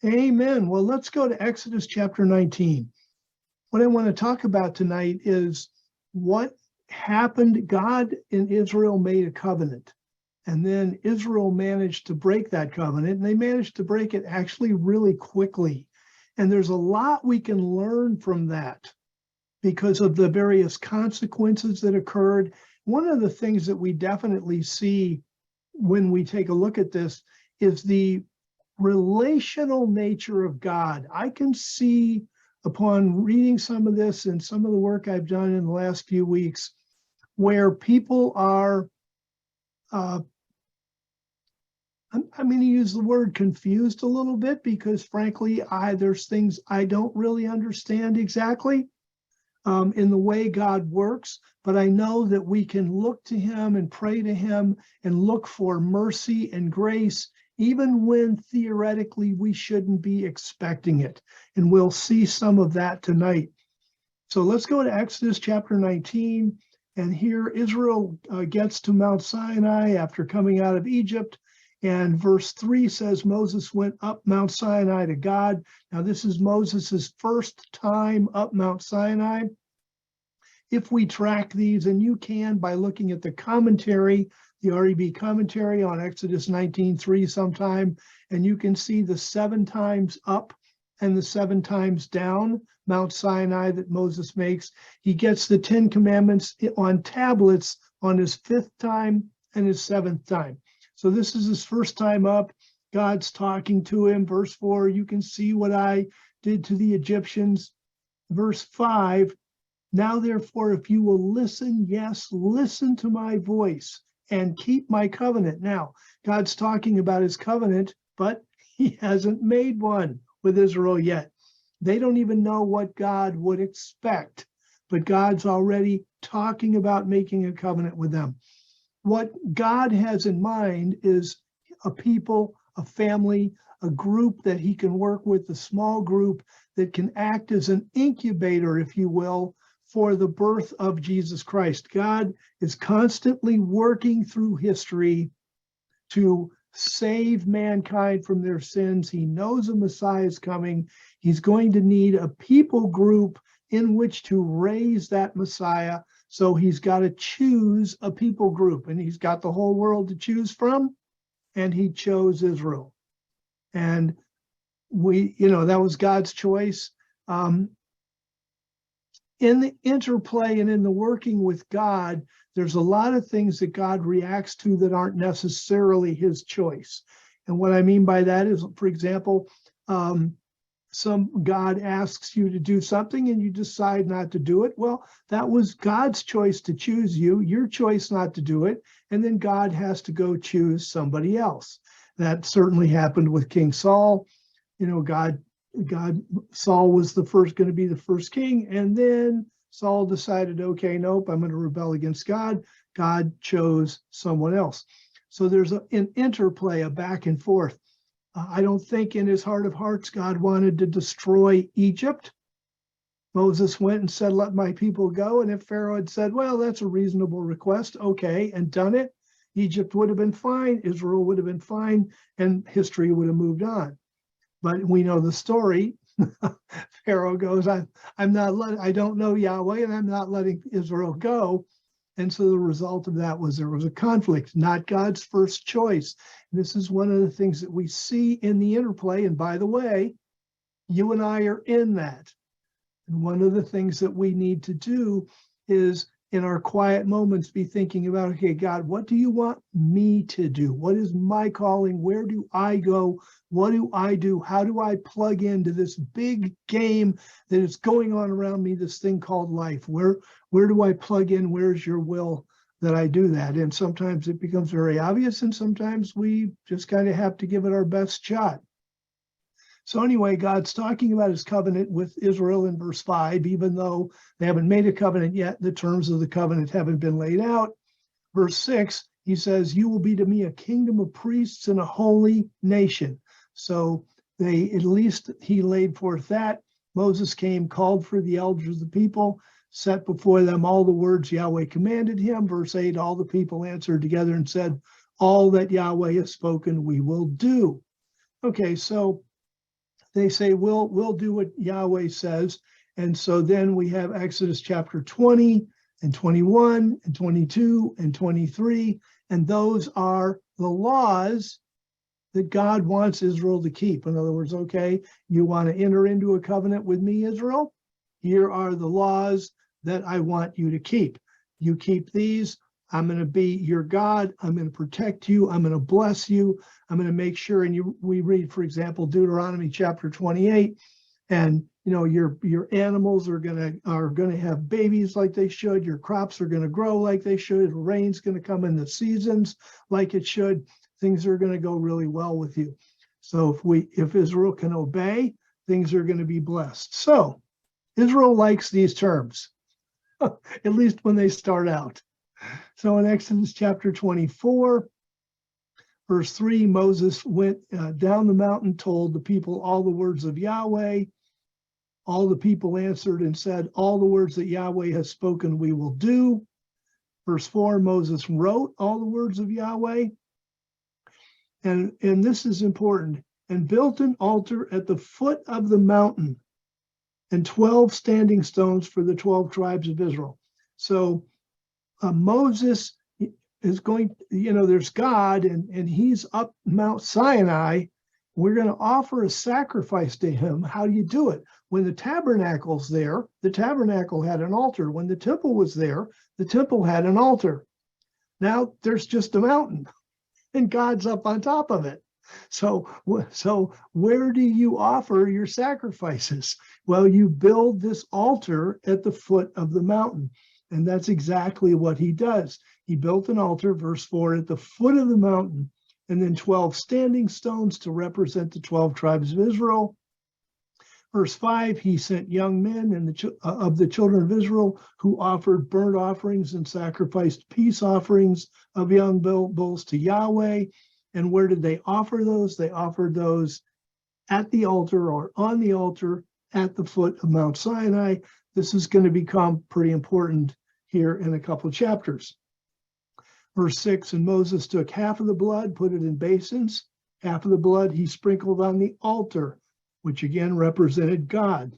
Amen. Well, let's go to Exodus chapter 19. What I want to talk about tonight is what happened. God and Israel made a covenant, and then Israel managed to break that covenant, and they managed to break it actually really quickly. And there's a lot we can learn from that because of the various consequences that occurred. One of the things that we definitely see when we take a look at this is the relational nature of God. I can see upon reading some of this and some of the work I've done in the last few weeks where people are, I'm going to use the word confused a little bit because frankly, there's things I don't really understand exactly in the way God works, but I know that we can look to him and pray to him and look for mercy and grace, even when theoretically we shouldn't be expecting it. And we'll see some of that tonight. So let's go to Exodus chapter 19. And here Israel gets to Mount Sinai after coming out of Egypt. And verse 3 says, Moses went up Mount Sinai to God. Now, this is Moses's first time up Mount Sinai. If we track these, and you can by looking at the commentary, the REB commentary on Exodus 19:3 sometime, and you can see the 7 times up and the 7 times down Mount Sinai that Moses makes. He gets the 10 commandments on tablets on his 5th time and his 7th time. So this is his first time up. God's talking to him. Verse 4, you can see what I did to the Egyptians. Verse 5, now therefore, if you will listen, yes, listen to my voice and keep my covenant. Now, God's talking about his covenant, but he hasn't made one with Israel yet. They don't even know what God would expect, but God's already talking about making a covenant with them. What God has in mind is a people, a family, a group that he can work with, a small group that can act as an incubator, if you will, for the birth of Jesus Christ. God is constantly working through history to save mankind from their sins. He knows a Messiah is coming. He's going to need a people group in which to raise that Messiah. So he's got to choose a people group, and he's got the whole world to choose from, and he chose Israel. And that was God's choice. In the interplay and in the working with God, there's a lot of things that God reacts to that aren't necessarily his choice. And what I mean by that is, for example, God asks you to do something and you decide not to do it. Well, that was God's choice to choose you, your choice not to do it, and then God has to go choose somebody else. That certainly happened with King Saul. Saul was going to be the first king, and then Saul decided, okay, nope, I'm going to rebel against God. God chose someone else. So there's an interplay, a back and forth. I don't think in his heart of hearts, God wanted to destroy Egypt. Moses went and said, let my people go. And if Pharaoh had said, well, that's a reasonable request, okay, and done it, Egypt would have been fine, Israel would have been fine, and history would have moved on. But we know the story. Pharaoh goes, I don't know Yahweh, and I'm not letting Israel go. And so the result of that was there was a conflict, not God's first choice. This is one of the things that we see in the interplay. And by the way, you and I are in that. And one of the things that we need to do is in our quiet moments be thinking about, okay, God, what do you want me to do? What is my calling? Where do I go? What do I do? How do I plug into this big game that is going on around me, this thing called life? Where do I plug in? Where's your will that I do that? And sometimes it becomes very obvious, and sometimes we just kind of have to give it our best shot. So anyway, God's talking about his covenant with Israel in verse 5, even though they haven't made a covenant yet, the terms of the covenant haven't been laid out. Verse 6, he says, you will be to me a kingdom of priests and a holy nation. So he laid forth that. Moses came, called for the elders of the people, set before them all the words Yahweh commanded him. Verse 8, all the people answered together and said, all that Yahweh has spoken, we will do. Okay, so they say, we'll do what Yahweh says. And so then we have Exodus chapter 20 and 21 and 22 and 23. And those are the laws that God wants Israel to keep. In other words, okay, you want to enter into a covenant with me, Israel? Here are the laws that I want you to keep. You keep these, I'm going to be your God. I'm going to protect you. I'm going to bless you. I'm going to make sure. And we read, for example, Deuteronomy chapter 28, and your animals are going to have babies like they should. Your crops are going to grow like they should. Rain's going to come in the seasons like it should. Things are going to go really well with you. So if Israel can obey, things are going to be blessed. So Israel likes these terms, at least when they start out. So in Exodus chapter 24, verse 3, Moses went down the mountain, told the people all the words of Yahweh. All the people answered and said, all the words that Yahweh has spoken, we will do. Verse 4, Moses wrote all the words of Yahweh. And this is important. And built an altar at the foot of the mountain and 12 standing stones for the 12 tribes of Israel. So Moses is going, there's God and he's up Mount Sinai. We're going to offer a sacrifice to him. How do you do it? When the tabernacle's there, the tabernacle had an altar. When the temple was there, the temple had an altar. Now there's just a mountain and God's up on top of it. So where do you offer your sacrifices? Well, you build this altar at the foot of the mountain. And that's exactly what he does. He built an altar, verse 4, at the foot of the mountain, and then 12 standing stones to represent the 12 tribes of Israel. Verse 5, he sent young men of the children of Israel who offered burnt offerings and sacrificed peace offerings of young bulls to Yahweh. And where did they offer those? They offered those at the altar or on the altar at the foot of Mount Sinai. This is going to become pretty important here in a couple of chapters. Verse 6, and Moses took half of the blood, put it in basins. Half of the blood he sprinkled on the altar, which again represented God.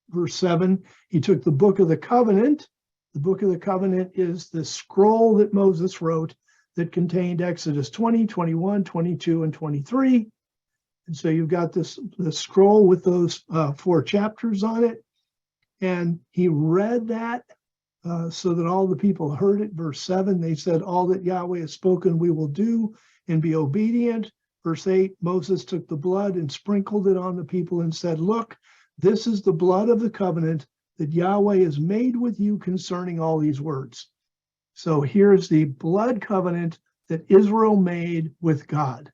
Verse 7, he took the book of the covenant. The book of the covenant is the scroll that Moses wrote that contained Exodus 20, 21, 22, and 23. And so you've got the scroll with those 4 chapters on it. And he read that so that all the people heard it. Verse 7, they said, all that Yahweh has spoken we will do and be obedient. Verse 8, Moses took the blood and sprinkled it on the people and said, look, this is the blood of the covenant that Yahweh has made with you concerning all these words. So here's the blood covenant that Israel made with God.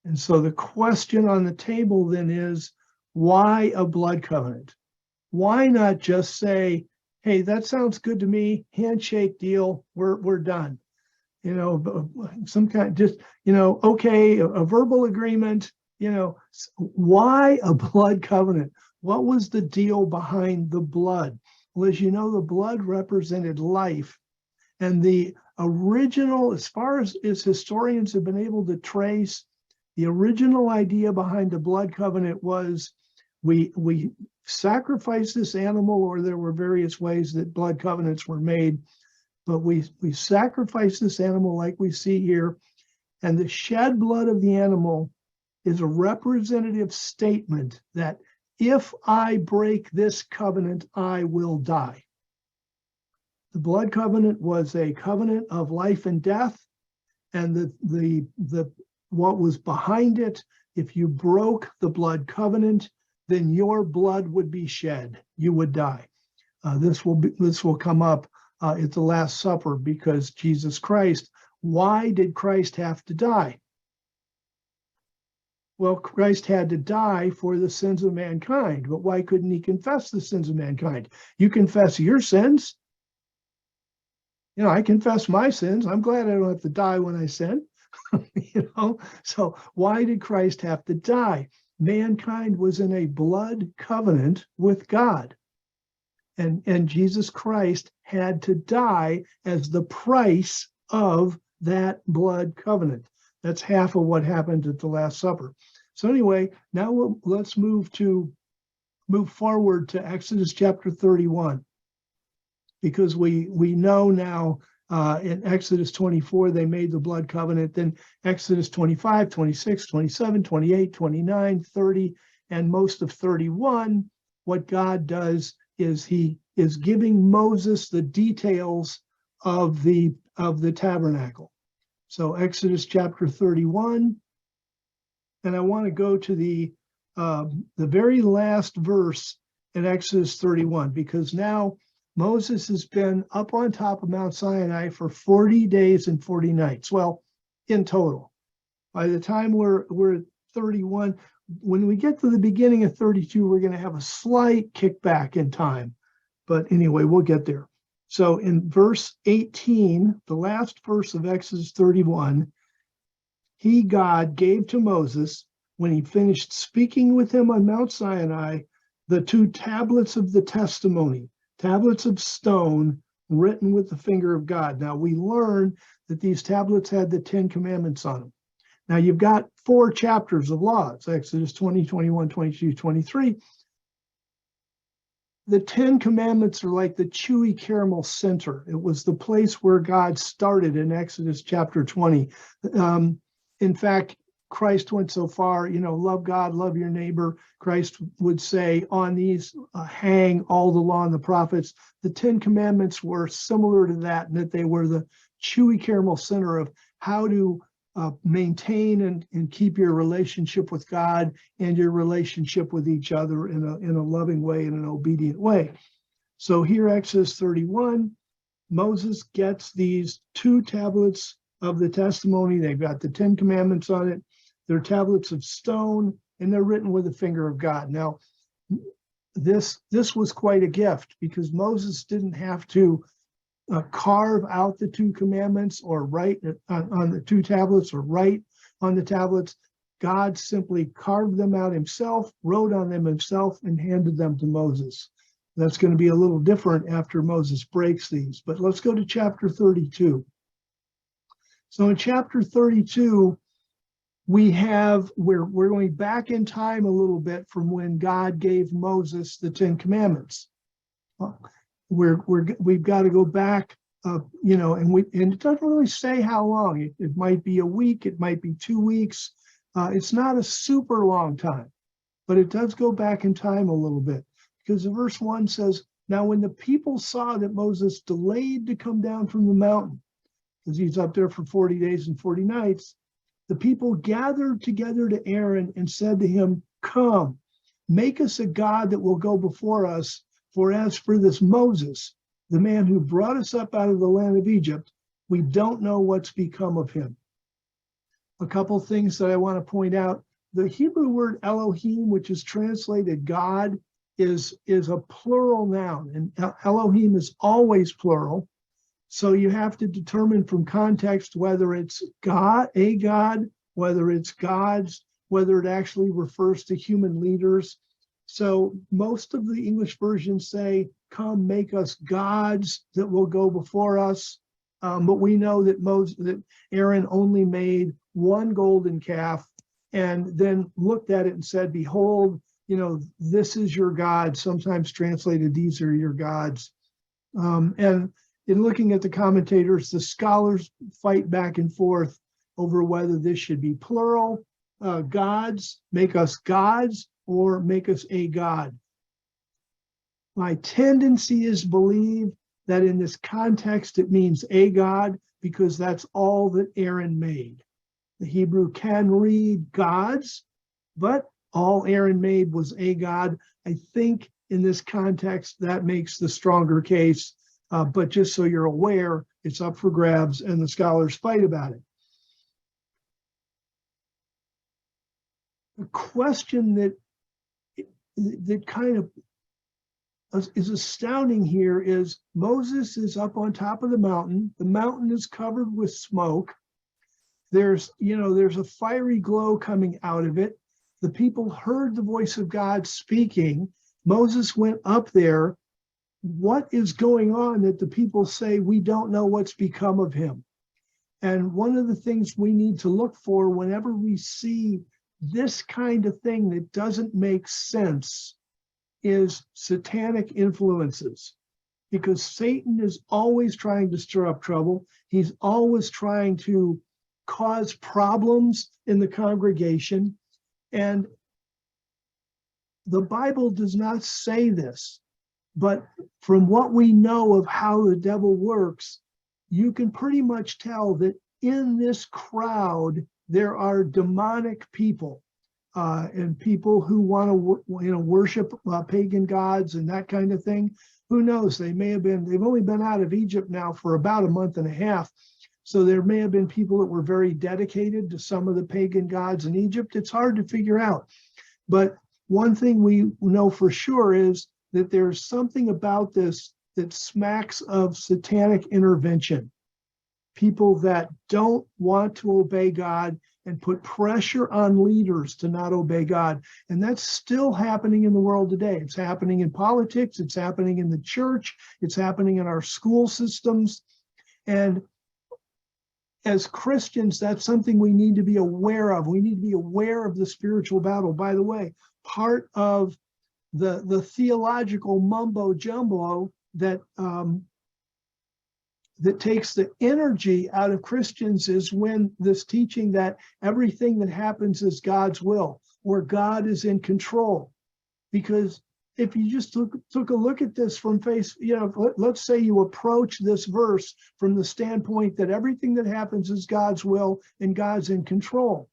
And so the question on the table then is, why a blood covenant? Why not just say, hey, that sounds good to me, handshake deal, we're done. Some kind, just, okay, a verbal agreement, why a blood covenant? What was the deal behind the blood? Well, as you know, the blood represented life. And the original, as far as historians have been able to trace, the original idea behind the blood covenant was we sacrifice this animal, or there were various ways that blood covenants were made, but we sacrifice this animal like we see here, and the shed blood of the animal is a representative statement that if I break this covenant, I will die. The blood covenant was a covenant of life and death, and the what was behind it, if you broke the blood covenant, then your blood would be shed. You would die. This will come up at the Last Supper, because Jesus Christ, why did Christ have to die? Well, Christ had to die for the sins of mankind, but why couldn't he confess the sins of mankind? You confess your sins. I confess my sins. I'm glad I don't have to die when I sin. So why did Christ have to die? Mankind was in a blood covenant with God. And Jesus Christ had to die as the price of that blood covenant. That's half of what happened at the Last Supper. So anyway, now let's move forward to Exodus chapter 31, because we know now in Exodus 24, they made the blood covenant. Then Exodus 25, 26, 27, 28, 29, 30, and most of 31, what God does is he is giving Moses the details of the tabernacle. So Exodus chapter 31, and I want to go to the very last verse in Exodus 31, because now Moses has been up on top of Mount Sinai for 40 days and 40 nights. Well, in total. By the time we're at 31, when we get to the beginning of 32, we're going to have a slight kickback in time. But anyway, we'll get there. So in verse 18, the last verse of Exodus 31, God gave to Moses, when he finished speaking with him on Mount Sinai, the 2 tablets of the testimony, tablets of stone written with the finger of God. Now we learn that these tablets had the 10 commandments on them. Now you've got 4 chapters of laws, Exodus 20, 21, 22, 23. The 10 commandments are like the chewy caramel center. It was the place where God started in Exodus chapter 20. In fact, Christ went so far, love God, love your neighbor. Christ would say, on these hang all the law and the prophets. The 10 commandments were similar to that, in that they were the chewy caramel center of how to maintain and keep your relationship with God and your relationship with each other in a loving way, in an obedient way. So here, Exodus 31, Moses gets these 2 tablets of the testimony. They've got the 10 commandments on it. They're tablets of stone, and they're written with the finger of God. Now, this was quite a gift, because Moses didn't have to carve out the 2 commandments or write on the 2 tablets or write on the tablets. God simply carved them out himself, wrote on them himself, and handed them to Moses. That's going to be a little different after Moses breaks these. But let's go to chapter 32. So in chapter 32, we're going back in time a little bit from when God gave Moses the 10 commandments. We've got to go back, and it doesn't really say how long. It might be a week, it might be 2 weeks. It's not a super long time, but it does go back in time a little bit, because verse 1 says, now when the people saw that Moses delayed to come down from the mountain, because he's up there for 40 days and 40 nights, the people gathered together to Aaron and said to him, come, make us a god that will go before us. For as for this Moses, the man who brought us up out of the land of Egypt, we don't know what's become of him. A couple things that I want to point out. The Hebrew word Elohim, which is translated God, is a plural noun, and Elohim is always plural. So you have to determine from context whether it's God, a God, whether it's gods, whether it actually refers to human leaders. So most of the English versions say, come make us gods that will go before us. But we know that Aaron only made one golden calf and then looked at it and said, behold, this is your God, sometimes translated, these are your gods. And in looking at the commentators, the scholars fight back and forth over whether this should be plural, gods, make us gods, or make us a god. My tendency is to believe that in this context it means a god, because that's all that Aaron made. The Hebrew can read gods, but all Aaron made was a god. I think in this context that makes the stronger case, but just so you're aware, it's up for grabs and the scholars fight about it. The question that kind of is astounding here is Moses is up on top of the mountain. The mountain is covered with smoke. There's a fiery glow coming out of it. The people heard the voice of God speaking. Moses went up there. What is going on that the people say, we don't know what's become of him? And one of the things we need to look for whenever we see this kind of thing that doesn't make sense is satanic influences, because Satan is always trying to stir up trouble. He's always trying to cause problems in the congregation. And the Bible does not say this, but from what we know of how the devil works, you can pretty much tell that in this crowd, there are demonic people and people who want to worship pagan gods and that kind of thing. Who knows? They've only been out of Egypt now for about a month and a half. So there may have been people that were very dedicated to some of the pagan gods in Egypt. It's hard to figure out. But one thing we know for sure is that there's something about this that smacks of satanic intervention. People that don't want to obey God and put pressure on leaders to not obey God. And that's still happening in the world today. It's happening in politics. It's happening in the church. It's happening in our school systems. And as Christians, that's something we need to be aware of. We need to be aware of the spiritual battle. By the way, part of the theological mumbo jumbo that takes the energy out of Christians is when this teaching that everything that happens is God's will, or God is in control. Because if you just took a look at this from let's say you approach this verse from the standpoint that everything that happens is God's will and God's in control.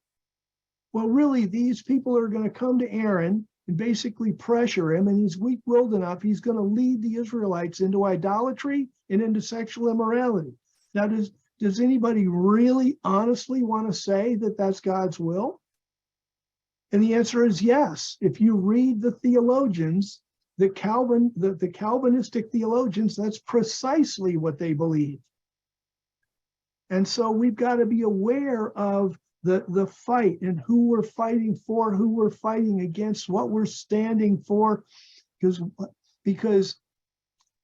Well, really, these people are going to come to Aaron and basically pressure him, and he's weak-willed enough, he's going to lead the Israelites into idolatry and into sexual immorality. Now, does anybody really honestly want to say that that's God's will? And the answer is yes. If you read the theologians, the Calvinistic theologians, that's precisely what they believe. And so we've got to be aware of the fight and who we're fighting for, who we're fighting against, what we're standing for, because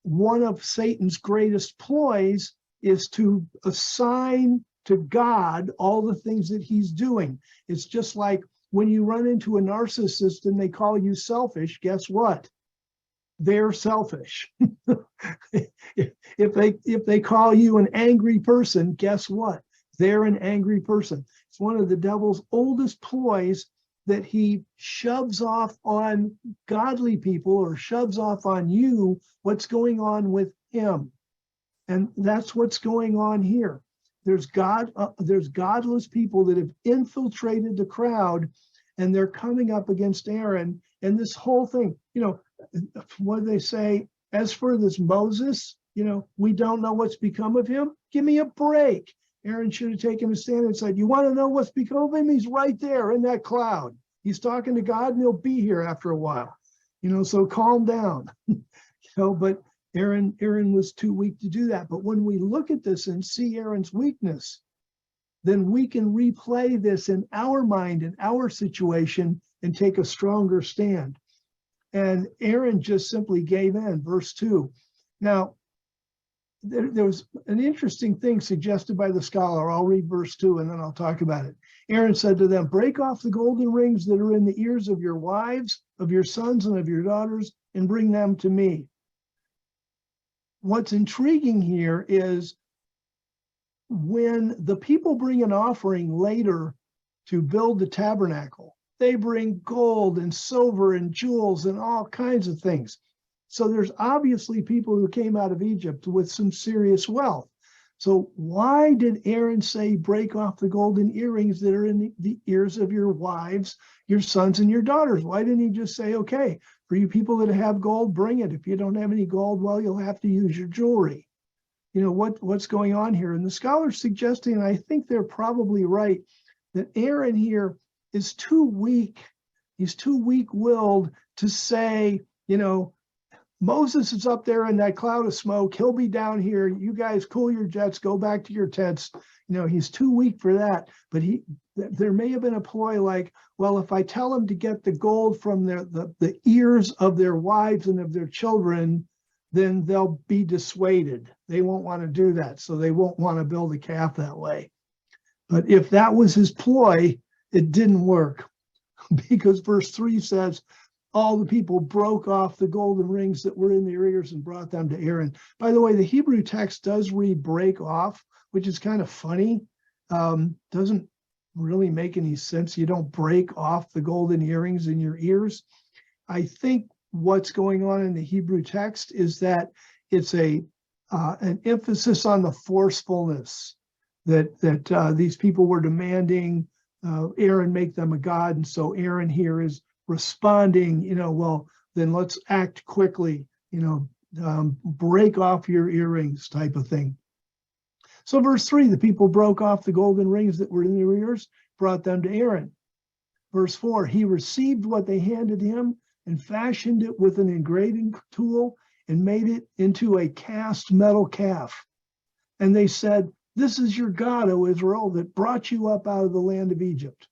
one of Satan's greatest ploys is to assign to God all the things that he's doing. It's just like when you run into a narcissist and they call you selfish, guess what? They're selfish. If they call you an angry person, guess what? They're an angry person. It's one of the devil's oldest ploys that he shoves off on godly people or shoves off on you what's going on with him. And that's what's going on here. There's godless people that have infiltrated the crowd, and they're coming up against Aaron. And this whole thing, what do they say? As for this Moses, we don't know what's become of him. Give me a break. Aaron should have taken a stand and said, you want to know what's become of him? He's right there in that cloud. He's talking to God and he'll be here after a while. So calm down. But Aaron was too weak to do that. But when we look at this and see Aaron's weakness, then we can replay this in our mind, in our situation, and take a stronger stand. And Aaron just simply gave in, verse 2. Now, there was an interesting thing suggested by the scholar. I'll read verse 2 and then I'll talk about it. Aaron said to them, break off the golden rings that are in the ears of your wives, of your sons, and of your daughters, and bring them to me. What's intriguing here is when the people bring an offering later to build the tabernacle, they bring gold and silver and jewels and all kinds of things. So there's obviously people who came out of Egypt with some serious wealth. So why did Aaron say, break off the golden earrings that are in the ears of your wives, your sons, and your daughters? Why didn't he just say, okay, for you people that have gold, bring it. If you don't have any gold, well, you'll have to use your jewelry. What's going on here? And the scholars suggesting, and I think they're probably right, that Aaron here is too weak. He's too weak-willed to say, Moses is up there in that cloud of smoke. He'll be down here. You guys cool your jets, go back to your tents. He's too weak for that. But there may have been a ploy like, well, if I tell him to get the gold from the ears of their wives and of their children, then they'll be dissuaded. They won't want to do that. So they won't want to build a calf that way. But if that was his ploy, it didn't work. because verse 3 says, all the people broke off the golden rings that were in their ears and brought them to Aaron. By the way, the Hebrew text does read break off, which is kind of funny. Doesn't really make any sense. You don't break off the golden earrings in your ears. I think what's going on in the Hebrew text is that it's an emphasis on the forcefulness that these people were demanding Aaron make them a god. And so Aaron here is responding, well, then let's act quickly, break off your earrings type of thing. So verse 3, the people broke off the golden rings that were in their ears, brought them to Aaron. Verse 4, he received what they handed him and fashioned it with an engraving tool and made it into a cast metal calf. And they said, this is your God, O Israel, that brought you up out of the land of Egypt,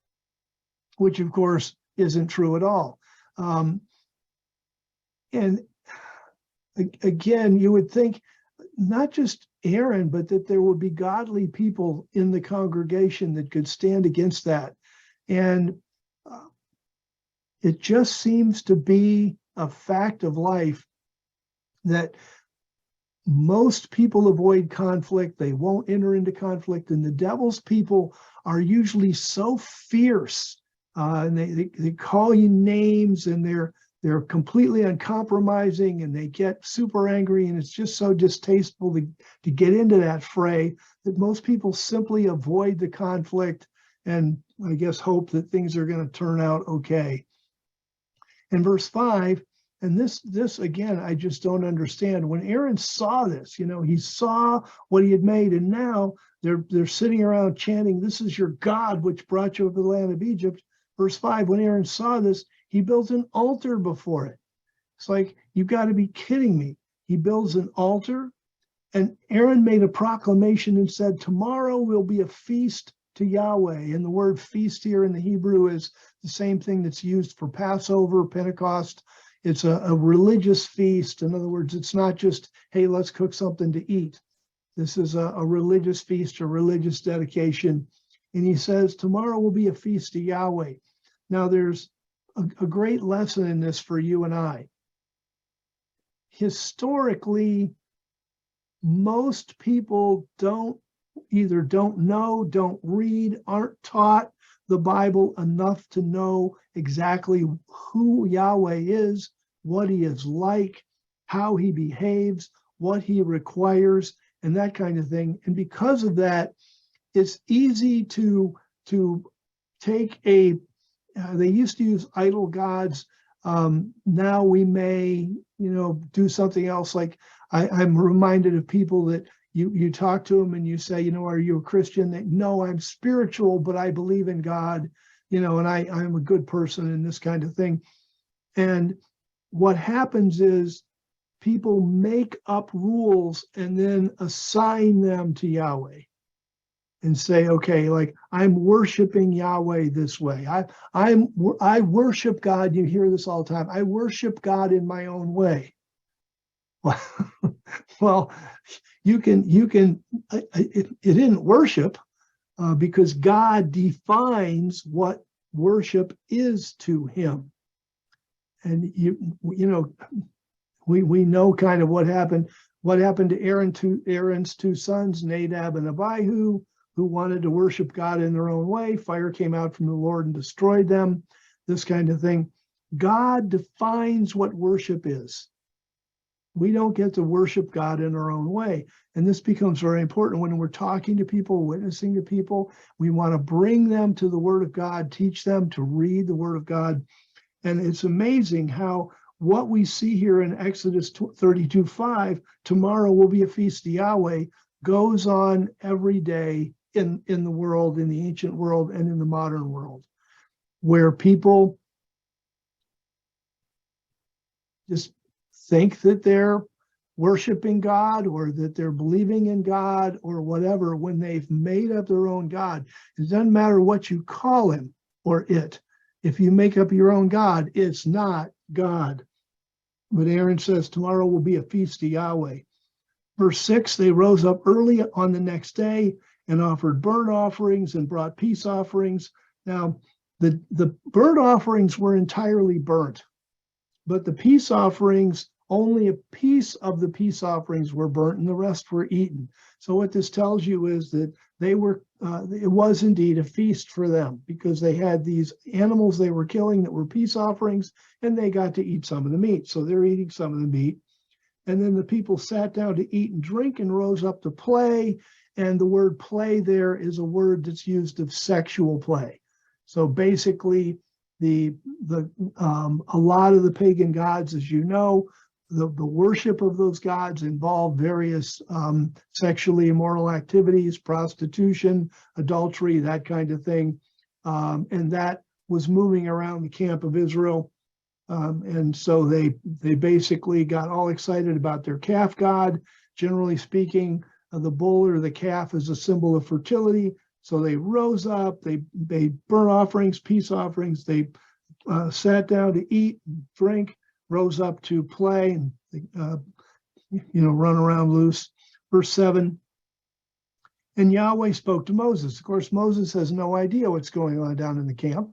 which of course isn't true at all. And again, you would think not just Aaron, but that there would be godly people in the congregation that could stand against that. And it just seems to be a fact of life that most people avoid conflict. They won't enter into conflict. And the devil's people are usually so fierce, and they call you names, and they're completely uncompromising, and they get super angry, and it's just so distasteful to get into that fray that most people simply avoid the conflict and I guess hope that things are going to turn out okay. In verse 5, and this again, I just don't understand. When Aaron saw this, he saw what he had made, and now they're sitting around chanting, this is your God, which brought you over the land of Egypt. Verse 5, when Aaron saw this, he built an altar before it. It's like, you've got to be kidding me. He builds an altar, and Aaron made a proclamation and said, tomorrow will be a feast to Yahweh. And the word feast here in the Hebrew is the same thing that's used for Passover, Pentecost. It's a religious feast. In other words, it's not just, hey, let's cook something to eat. This is a religious feast, a religious dedication. And he says, tomorrow will be a feast to Yahweh. Now, there's a great lesson in this for you and I. Historically, most people either don't know, don't read, aren't taught the Bible enough to know exactly who Yahweh is, what he is like, how he behaves, what he requires, and that kind of thing. And because of that, it's easy to take they used to use idol gods. Now we may, do something else. Like I'm reminded of people that you talk to them and you say, are you a Christian? No, I'm spiritual, but I believe in God, and I'm a good person and this kind of thing. And what happens is people make up rules and then assign them to Yahweh and say, okay, like I'm worshiping Yahweh this way. I worship God. You hear this all the time. I worship God in my own way. Well, it isn't worship because God defines what worship is to him. And we know kind of what happened to Aaron's two sons, Nadab and Abihu, who wanted to worship God in their own way. Fire came out from the Lord and destroyed them, this kind of thing. God defines what worship is. We don't get to worship God in our own way. And this becomes very important when we're talking to people, witnessing to people. We want to bring them to the Word of God, teach them to read the Word of God. And it's amazing how what we see here in Exodus 32:5, tomorrow will be a feast to Yahweh, goes on every day in the world, in the ancient world and in the modern world, where people just think that they're worshiping God or that they're believing in God or whatever when they've made up their own God. It doesn't matter what you call him or it. If you make up your own God, it's not God. But Aaron says, tomorrow will be a feast to Yahweh. Verse 6, they rose up early on the next day and offered burnt offerings and brought peace offerings. Now, The burnt offerings were entirely burnt, but the peace offerings, only a piece of the peace offerings were burnt and the rest were eaten. So what this tells you is that they were, it was indeed a feast for them, because they had these animals they were killing that were peace offerings, and they got to eat some of the meat. So they're eating some of the meat. And then the people sat down to eat and drink and rose up to play. And the word play there is a word that's used of sexual play. So basically, a lot of the pagan gods, as you know, the worship of those gods involved various sexually immoral activities, prostitution, adultery, that kind of thing. And that was moving around the camp of Israel. And so they basically got all excited about their calf god. Generally speaking, the bull or the calf is a symbol of fertility. So they rose up, they burnt offerings, peace offerings, they sat down to eat, drink, rose up to play, and run around loose. Verse 7, and Yahweh spoke to Moses. Of course, Moses has no idea what's going on down in the camp,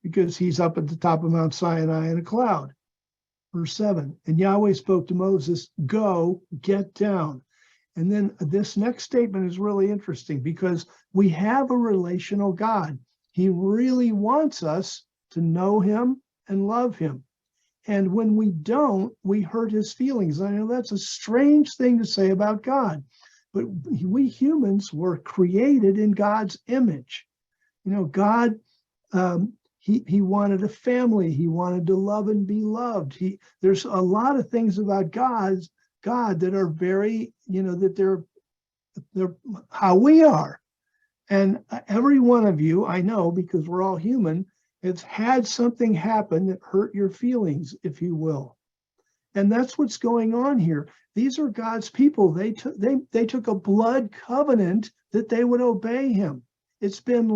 because he's up at the top of Mount Sinai in a cloud. Verse 7, and Yahweh spoke to Moses, go, get down. And then this next statement is really interesting, because we have a relational God. He really wants us to know him and love him. And when we don't, we hurt his feelings. I know that's a strange thing to say about God, but we humans were created in God's image. God, he wanted a family. He wanted to love and be loved. There's a lot of things about God that are very, that they're how we are. And every one of you, I know, because we're all human, it's had something happen that hurt your feelings, if you will. And that's what's going on here. These are God's people. They took a blood covenant that they would obey him. It's been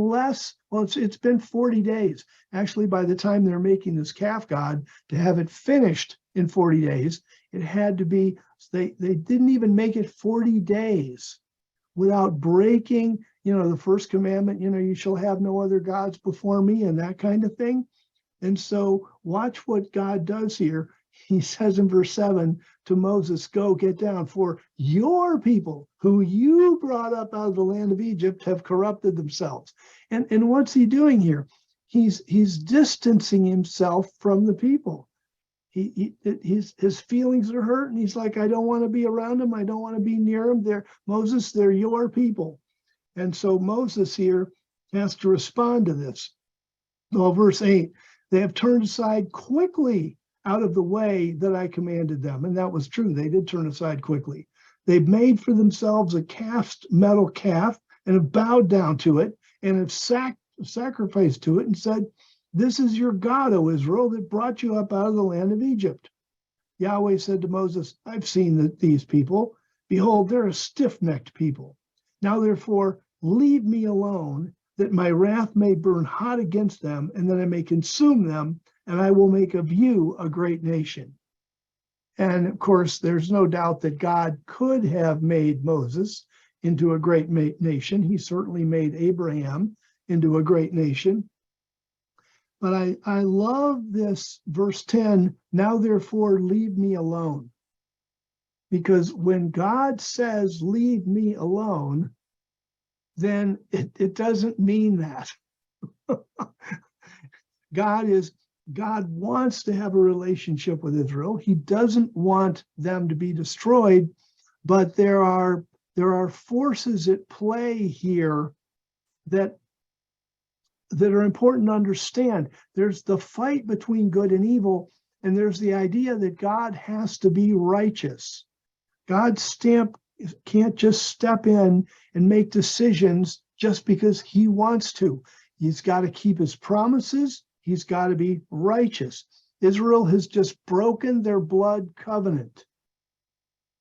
it's been 40 days. Actually, by the time they're making this calf god, to have it finished in 40 days, it had to be, they didn't even make it 40 days without breaking, the first commandment, you shall have no other gods before me, and that kind of thing. And so watch what God does here. He says in verse 7 to Moses, go, get down, for your people who you brought up out of the land of Egypt have corrupted themselves. And what's he doing here? He's distancing himself from the people. His feelings are hurt, and he's like, I don't want to be around them. I don't want to be near them. Moses, they're your people. And so Moses here has to respond to this. Well, verse 8, they have turned aside quickly out of the way that I commanded them. And that was true. They did turn aside quickly. They've made for themselves a cast metal calf and have bowed down to it and have sacrificed to it and said, this is your God, O Israel, that brought you up out of the land of Egypt. Yahweh said to Moses, I've seen these people. Behold, they're a stiff-necked people. Now, therefore, leave me alone, that my wrath may burn hot against them, and that I may consume them, and I will make of you a great nation. And of course, there's no doubt that God could have made Moses into a great nation. He certainly made Abraham into a great nation. But I love this verse 10, now therefore leave me alone. Because when God says, leave me alone, then it doesn't mean that. God wants to have a relationship with Israel. He doesn't want them to be destroyed, but there are forces at play here that are important to understand. There's the fight between good and evil, and there's the idea that God has to be righteous. God's stamp can't just step in and make decisions just because he wants to. He's got to keep his promises. He's got to be righteous. Israel has just broken their blood covenant.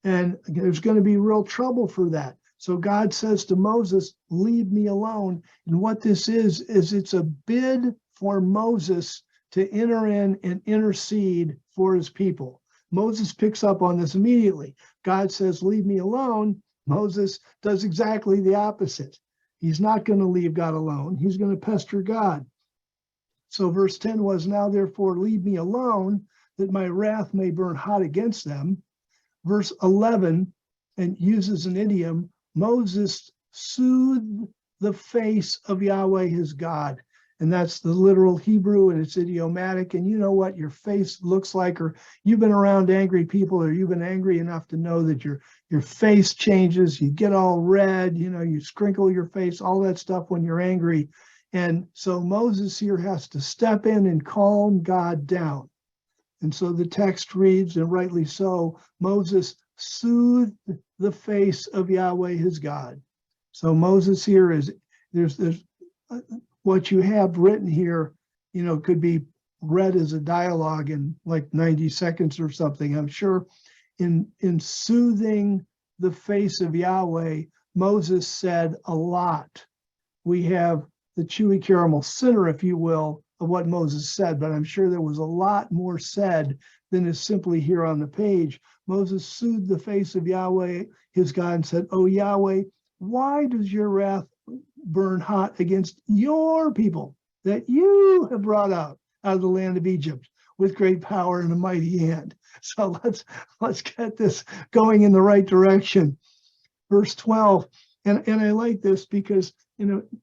And there's going to be real trouble for that. So God says to Moses, leave me alone. And what this is it's a bid for Moses to enter in and intercede for his people. Moses picks up on this immediately. God says, leave me alone. Moses does exactly the opposite. He's not going to leave God alone. He's going to pester God. So verse 10 was, now therefore leave me alone, that my wrath may burn hot against them. Verse 11, and uses an idiom, Moses soothed the face of Yahweh his God. And that's the literal Hebrew, and it's idiomatic. And you know what your face looks like, or you've been around angry people, or you've been angry enough to know that your face changes, you get all red, you sprinkle your face, all that stuff when you're angry. And so Moses here has to step in and calm God down. And so the text reads, and rightly so, Moses soothed the face of Yahweh his God. So Moses here there's what you have written here, could be read as a dialogue in like 90 seconds or something. I'm sure in soothing the face of Yahweh, Moses said a lot. We have the chewy caramel center, if you will, of what Moses said, but I'm sure there was a lot more said than is simply here on the page. Moses soothed the face of Yahweh, his God, and said, "Oh Yahweh, why does your wrath burn hot against your people that you have brought out of the land of Egypt with great power and a mighty hand?" So let's get this going in the right direction. Verse 12, and I like this because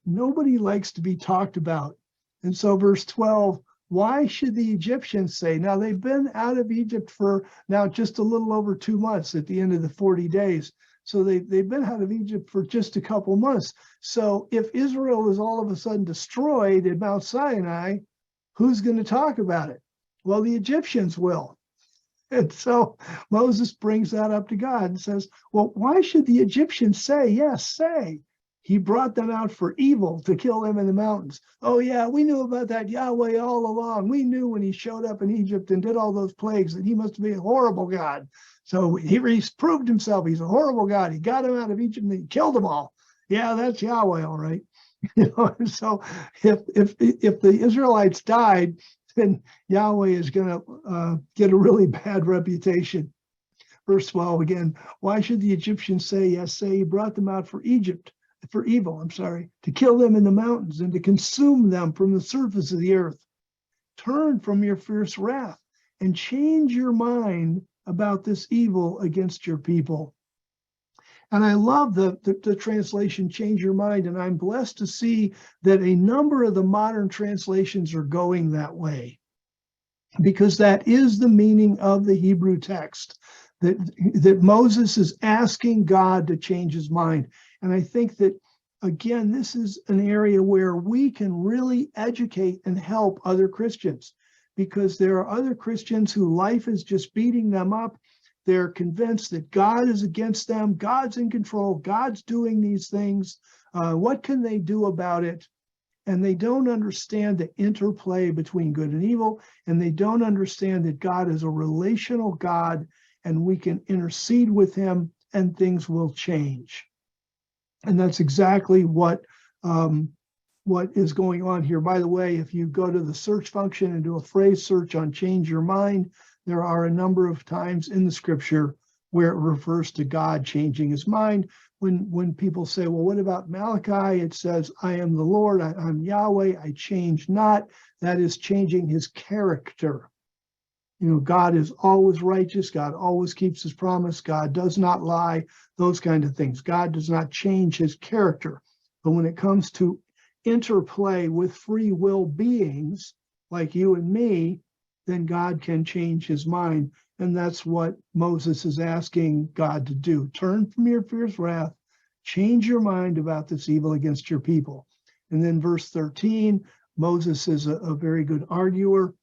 nobody likes to be talked about. And so verse 12, why should the Egyptians say, now they've been out of Egypt for now just a little over 2 months at the end of the 40 days. So they've been out of Egypt for just a couple months. So if Israel is all of a sudden destroyed at Mount Sinai, who's going to talk about it? Well, the Egyptians will. And so Moses brings that up to God and says, well, why should the Egyptians say, yes, say, he brought them out for evil to kill them in the mountains. Oh yeah, we knew about that Yahweh all along. We knew when he showed up in Egypt and did all those plagues that he must be a horrible God. So he's proved himself. He's a horrible God. He got them out of Egypt and he killed them all. Yeah, that's Yahweh, all right. So if the Israelites died, then Yahweh is going to get a really bad reputation. Verse 12 again, why should the Egyptians say, yes, say he brought them out for evil, to kill them in the mountains and to consume them from the surface of the earth. Turn from your fierce wrath and change your mind about this evil against your people. And I love the translation, change your mind. And I'm blessed to see that a number of the modern translations are going that way, because that is the meaning of the Hebrew text, that Moses is asking God to change his mind. And I think that, again, this is an area where we can really educate and help other Christians, because there are other Christians who life is just beating them up. They're convinced that God is against them. God's in control. God's doing these things. What can they do about it? And they don't understand the interplay between good and evil. And they don't understand that God is a relational God, and we can intercede with him and things will change. And that's exactly what is going on here. By the way, if you go to the search function and do a phrase search on change your mind, there are a number of times in the scripture where it refers to God changing his mind. When people say, well, what about Malachi? It says, I am the Lord, I'm Yahweh, I change not. That is changing his character. God is always righteous. God always keeps his promise. God does not lie, those kind of things. God does not change his character. But when it comes to interplay with free will beings like you and me, then God can change his mind. And that's what Moses is asking God to do. Turn from your fierce wrath, change your mind about this evil against your people. And then verse 13, Moses is a very good arguer.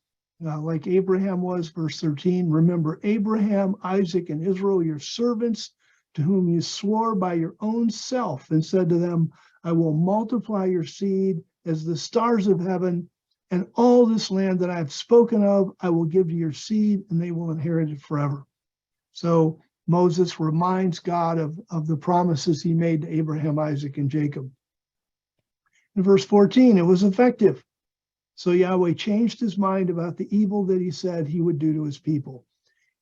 Like Abraham was, verse 13, remember Abraham, Isaac, and Israel, your servants, to whom you swore by your own self and said to them, I will multiply your seed as the stars of heaven, and all this land that I have spoken of, I will give to your seed, and they will inherit it forever. So Moses reminds God of the promises he made to Abraham, Isaac, and Jacob. In verse 14, it was effective. So Yahweh changed his mind about the evil that he said he would do to his people.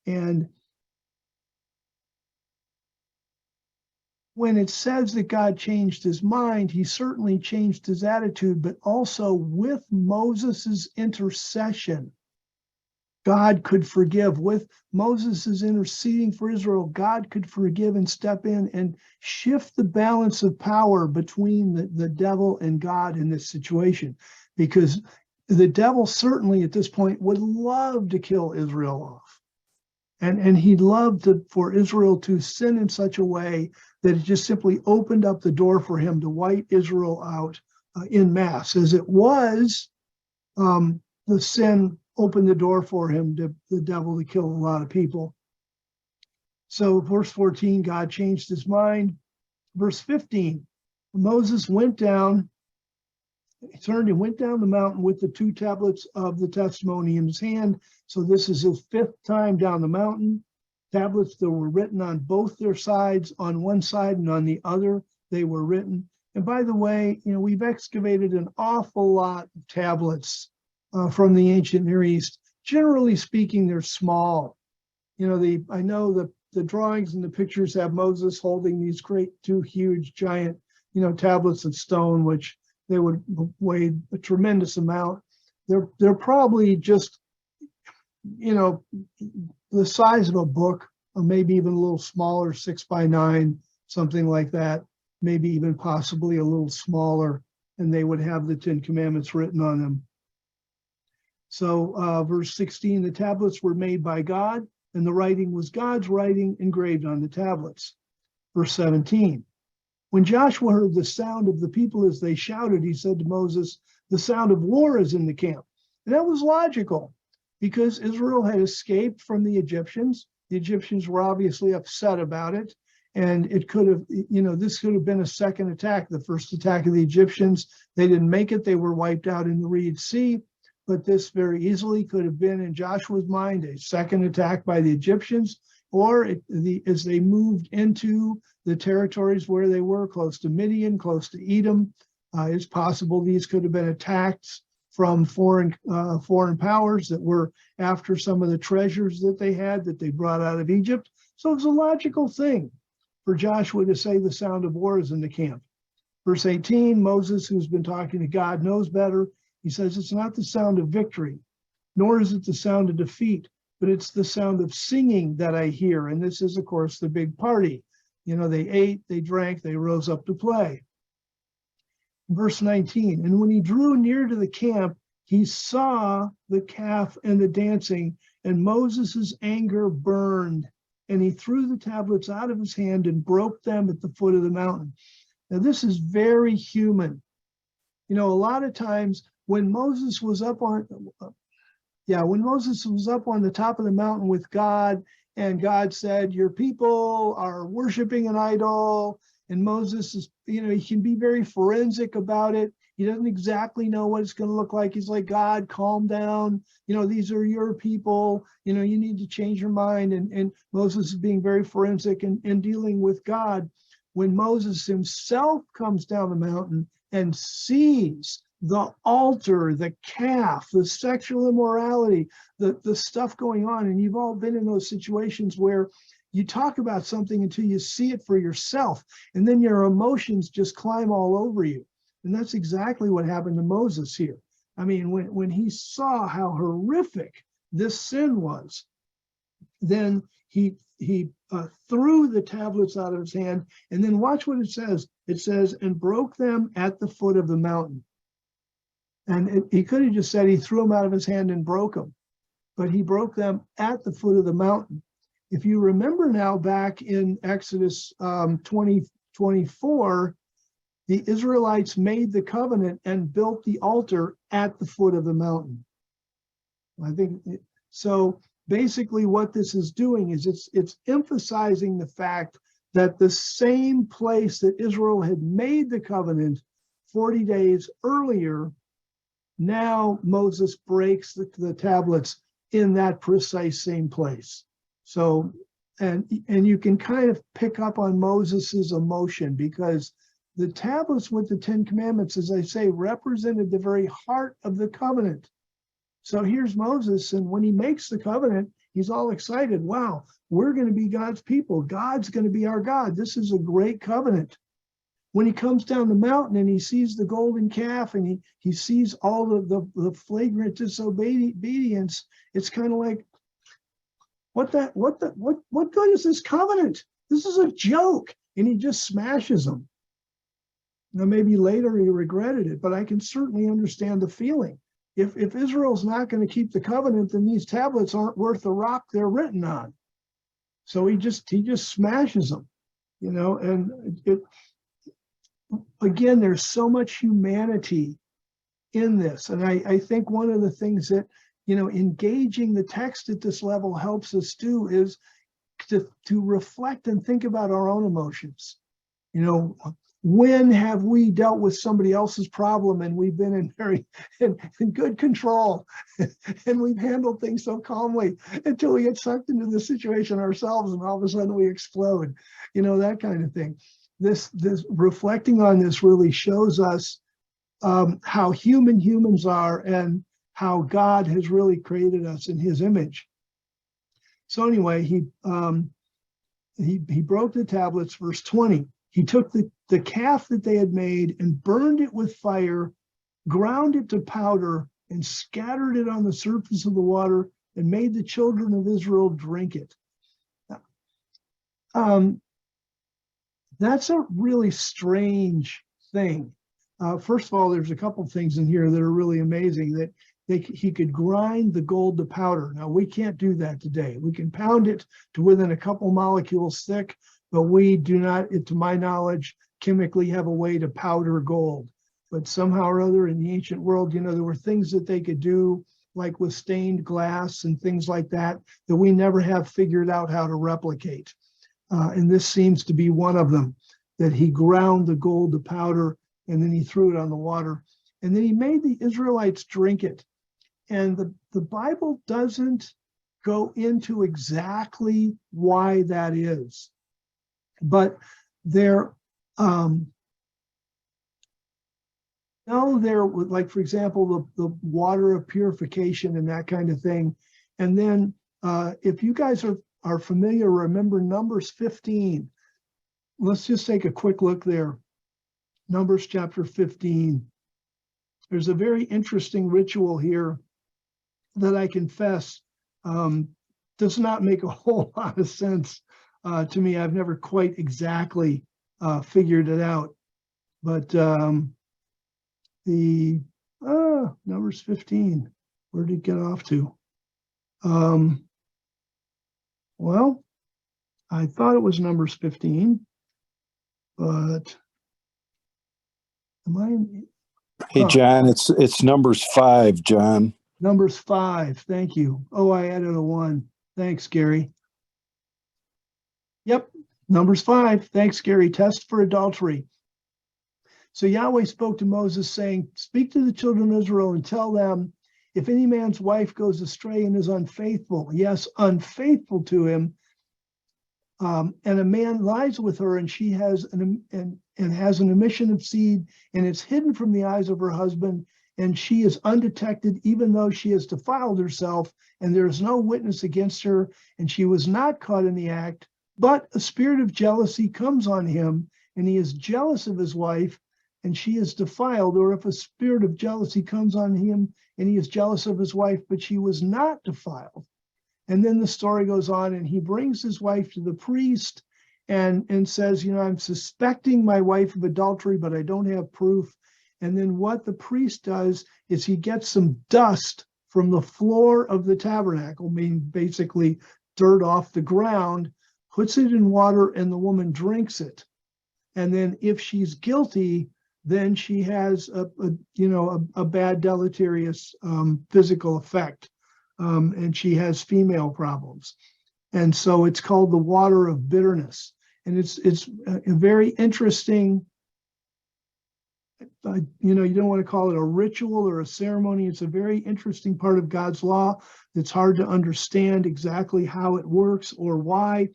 And when it says that God changed his mind, he certainly changed his attitude, but also with Moses's intercession, God could forgive. With Moses's interceding for Israel, God could forgive and step in and shift the balance of power between the devil and God in this situation. Because the devil certainly at this point would love to kill Israel off. And he'd love for Israel to sin in such a way that it just simply opened up the door for him to wipe Israel out in mass. As it was, the sin opened the door for him, the devil, to kill a lot of people. So verse 14, God changed his mind. Verse 15, Moses went down, he turned and went down the mountain with the 2 tablets of the testimony in his hand. So this is his 5th time down the mountain. Tablets that were written on both their sides, on one side and on the other, they were written. And by the way, we've excavated an awful lot of tablets from the ancient Near East. Generally speaking, they're small. I know the drawings and the pictures have Moses holding these great 2 huge giant, tablets of stone, which they would weigh a tremendous amount. They're probably just, the size of a book, or maybe even a little smaller, 6x9, something like that, maybe even possibly a little smaller, and they would have the 10 Commandments written on them. So verse 16, the tablets were made by God, and the writing was God's writing engraved on the tablets. Verse 17, when Joshua heard the sound of the people as they shouted, he said to Moses, the sound of war is in the camp. And that was logical, because Israel had escaped from the Egyptians. The Egyptians were obviously upset about it. And it could have, this could have been a second attack. The first attack of the Egyptians, they didn't make it. They were wiped out in the Reed Sea. But this very easily could have been, in Joshua's mind, a second attack by the Egyptians, or as they moved into the territories where they were, close to Midian, close to Edom. It's possible these could have been attacks from foreign powers that were after some of the treasures that they had that they brought out of Egypt. So it's a logical thing for Joshua to say the sound of war is in the camp. Verse 18, Moses, who's been talking to God, knows better. He says, it's not the sound of victory, nor is it the sound of defeat, but it's the sound of singing that I hear. And this is, of course, the big party. They ate, they drank, they rose up to play. Verse 19, and when he drew near to the camp, he saw the calf and the dancing, and Moses' anger burned, and he threw the tablets out of his hand and broke them at the foot of the mountain. Now, this is very human. A lot of times when Moses was up on the top of the mountain with God, and God said, your people are worshiping an idol, and Moses is, he can be very forensic about it. He doesn't exactly know what it's going to look like. He's like, God, calm down. These are your people. You need to change your mind. And Moses is being very forensic and dealing with God. When Moses himself comes down the mountain and sees the altar, the calf, the sexual immorality, the stuff going on, and you've all been in those situations where you talk about something until you see it for yourself, and then your emotions just climb all over you. And that's exactly what happened to Moses here. I mean, when he saw how horrific this sin was, then he threw the tablets out of his hand, and then watch what it says. It says, and broke them at the foot of the mountain. And he could have just said he threw them out of his hand and broke them, but he broke them at the foot of the mountain. If you remember now, back in Exodus 20:24, the Israelites made the covenant and built the altar at the foot of the mountain. I think so. Basically, what this is doing is it's emphasizing the fact that the same place that Israel had made the covenant 40 days earlier, now Moses breaks the tablets in that precise same place. So, and you can kind of pick up on Moses's emotion, because the tablets with the 10 Commandments, as I say, represented the very heart of the covenant. So here's Moses, and when he makes the covenant, He's all excited. Wow, we're going to be God's people. God's going to be our God. This is a great covenant. When he comes down the mountain and he sees the golden calf and he sees all the flagrant disobedience, it's kind of like, what good is this covenant? This is a joke. And he just smashes them. Now, maybe later he regretted it, but I can certainly understand the feeling. If Israel's not going to keep the covenant, then these tablets aren't worth the rock they're written on. So he just smashes them, and again, there's so much humanity in this. And I think one of the things that, engaging the text at this level helps us do is to reflect and think about our own emotions. When have we dealt with somebody else's problem and we've been in good control and we've handled things so calmly until we get sucked into the situation ourselves and all of a sudden we explode, that kind of thing. This reflecting on this really shows us how human humans are and how God has really created us in his image. So anyway, he broke the tablets, verse 20. He took the calf that they had made and burned it with fire, ground it to powder, and scattered it on the surface of the water, and made the children of Israel drink it. That's a really strange thing. First of all, there's a couple things in here that are really amazing, that he could grind the gold to powder. Now, we can't do that today. We can pound it to within a couple molecules thick, but we do not, to my knowledge, chemically have a way to powder gold. But somehow or other in the ancient world, there were things that they could do, like with stained glass and things like that we never have figured out how to replicate. And this seems to be one of them, that he ground the gold to powder and then he threw it on the water. And then he made the Israelites drink it. And the Bible doesn't go into exactly why that is. But there, like, for example, the water of purification and that kind of thing. And then if you guys are familiar, remember Numbers 15. Let's just take a quick look there. Numbers chapter 15. There's a very interesting ritual here that I confess does not make a whole lot of sense to me. I've never quite exactly figured it out. But Numbers 15, where did it get off to? Well, I thought it was Numbers 15, but am I? Hey, John, it's Numbers 5, John. Numbers 5, thank you. Oh, I added a 1. Thanks, Gary. Yep, Numbers 5. Thanks, Gary. Test for adultery. So Yahweh spoke to Moses, saying, "Speak to the children of Israel and tell them, if any man's wife goes astray and is unfaithful, yes, unfaithful to him, and a man lies with her, and she has an emission of seed, and it's hidden from the eyes of her husband, and she is undetected, even though she has defiled herself, and there is no witness against her, and she was not caught in the act, but a spirit of jealousy comes on him, and he is jealous of his wife, and she is defiled, or if a spirit of jealousy comes on him, and he is jealous of his wife, but she was not defiled." And then the story goes on, and he brings his wife to the priest and says, "I'm suspecting my wife of adultery, but I don't have proof." And then what the priest does is he gets some dust from the floor of the tabernacle, meaning basically dirt off the ground, puts it in water, and the woman drinks it. And then if she's guilty, then she has a bad deleterious physical effect, and she has female problems. And so it's called the water of bitterness. And it's a very interesting, you don't want to call it a ritual or a ceremony. It's a very interesting part of God's law. It's hard to understand exactly how it works or why,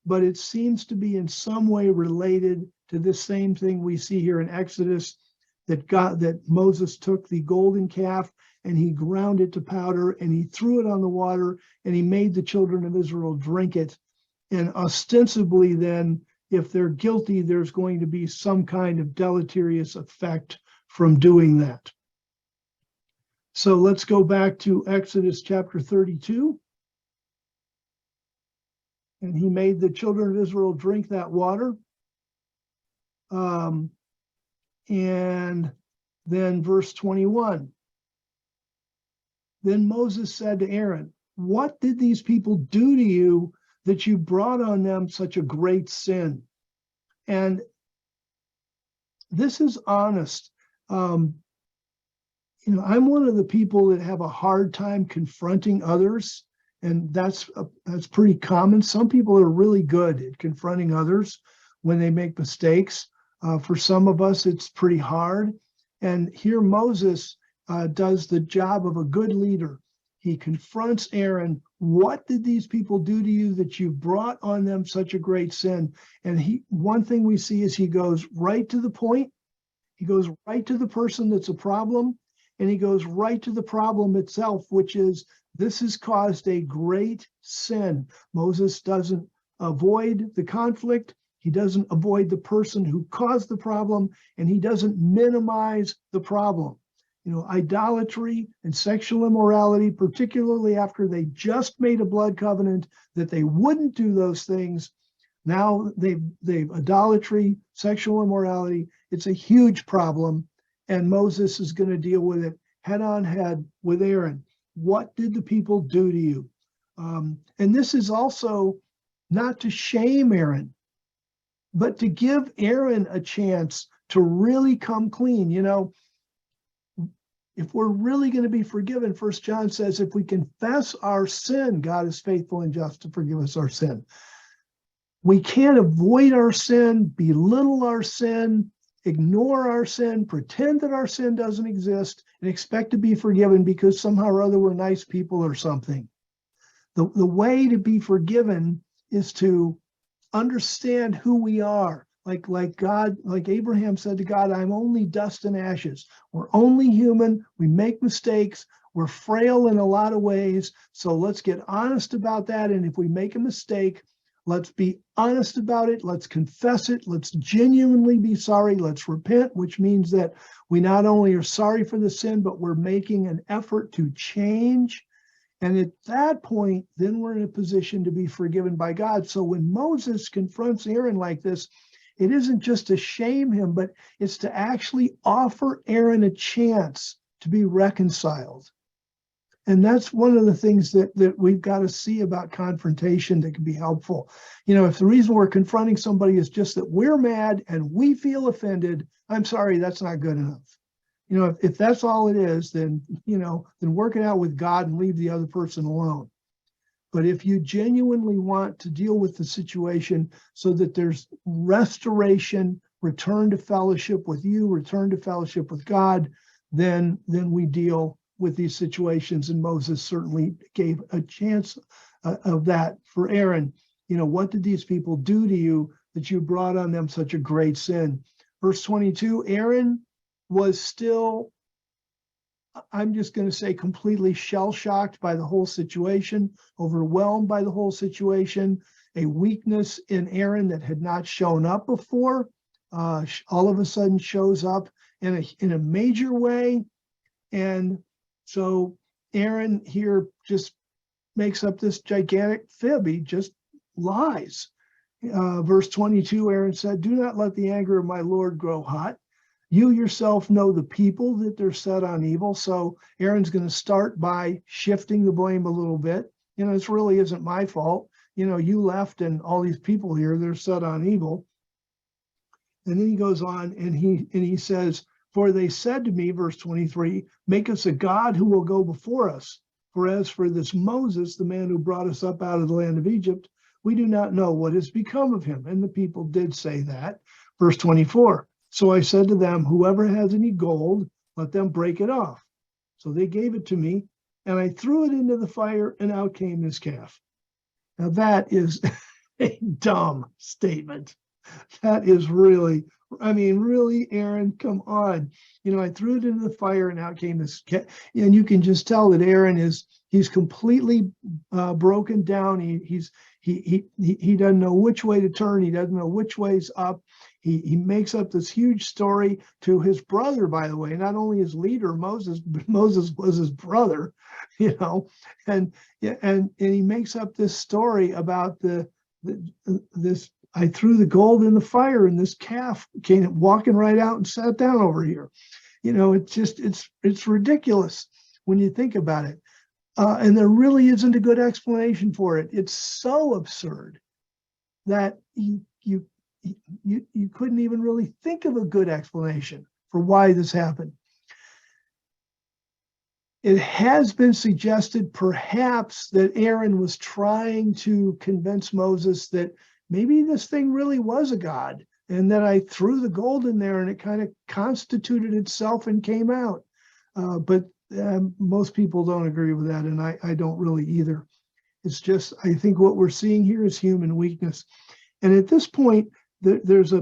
but it seems to be in some way related to this same thing we see here in Exodus, that Moses took the golden calf and he ground it to powder and he threw it on the water and he made the children of Israel drink it. And ostensibly then, if they're guilty, there's going to be some kind of deleterious effect from doing that. So let's go back to Exodus chapter 32. And he made the children of Israel drink that water. And then verse 21. Then Moses said to Aaron, "What did these people do to you that you brought on them such a great sin?" And this is honest. I'm one of the people that have a hard time confronting others, and that's pretty common. Some people are really good at confronting others when they make mistakes. For some of us, it's pretty hard. And here Moses does the job of a good leader. He confronts Aaron. What did these people do to you that you brought on them such a great sin? And one thing we see is he goes right to the point. He goes right to the person that's a problem, and he goes right to the problem itself, which is this has caused a great sin. Moses doesn't avoid the conflict. He doesn't avoid the person who caused the problem, and he doesn't minimize the problem. Idolatry and sexual immorality, particularly after they just made a blood covenant that they wouldn't do those things. Now they've idolatry, sexual immorality. It's a huge problem, and Moses is going to deal with it head on head with Aaron. What did the people do to you? And this is also not to shame Aaron, but to give Aaron a chance to really come clean. If we're really going to be forgiven, 1 John says, if we confess our sin, God is faithful and just to forgive us our sin. We can't avoid our sin, belittle our sin, ignore our sin, pretend that our sin doesn't exist, and expect to be forgiven because somehow or other we're nice people or something. The way to be forgiven is to understand who we are. Like God, like Abraham said to God, "I'm only dust and ashes." We're only human. We make mistakes. We're frail in a lot of ways. So let's get honest about that. And if we make a mistake, let's be honest about it. Let's confess it. Let's genuinely be sorry. Let's repent, which means that we not only are sorry for the sin, but we're making an effort to change. And at that point, then we're in a position to be forgiven by God. So when Moses confronts Aaron like this, it isn't just to shame him, but it's to actually offer Aaron a chance to be reconciled. And that's one of the things that we've got to see about confrontation that can be helpful. If the reason we're confronting somebody is just that we're mad and we feel offended, I'm sorry, that's not good enough. If that's all it is, then work it out with God and leave the other person alone. But if you genuinely want to deal with the situation so that there's restoration, return to fellowship with you, return to fellowship with God, then we deal with these situations. And Moses certainly gave a chance of that for Aaron. What did these people do to you that you brought on them such a great sin? Verse 22, Aaron was still, I'm just going to say, completely shell-shocked by the whole situation, overwhelmed by the whole situation, a weakness in Aaron that had not shown up before, all of a sudden shows up in a major way. And so Aaron here just makes up this gigantic fib. He just lies. Verse 22, Aaron said, "Do not let the anger of my Lord grow hot. You yourself know the people that they're set on evil." So Aaron's going to start by shifting the blame a little bit. This really isn't my fault. You left and all these people here, they're set on evil. And then he goes on and he says, "For they said to me," verse 23, "make us a God who will go before us. For as for this Moses, the man who brought us up out of the land of Egypt, we do not know what has become of him." And the people did say that. Verse 24, "So I said to them, whoever has any gold, let them break it off. So they gave it to me, and I threw it into the fire, and out came this calf." Now that is a dumb statement. That is really, I mean, really, Aaron, come on. I threw it into the fire and out came this, and you can just tell that Aaron he's completely broken down. He doesn't know which way to turn. He doesn't know which way's up. He makes up this huge story to his brother, by the way, not only his leader, Moses, but Moses was his brother, and he makes up this story about this. I threw the gold in the fire and this calf came walking right out and sat down over here. It's ridiculous when you think about it. And there really isn't a good explanation for it. It's so absurd that you couldn't even really think of a good explanation for why this happened. It has been suggested perhaps that Aaron was trying to convince Moses that maybe this thing really was a god, and that I threw the gold in there and it kind of constituted itself and came out. But most people don't agree with that, and I don't really either. It's just, I think what we're seeing here is human weakness. And at this point, there's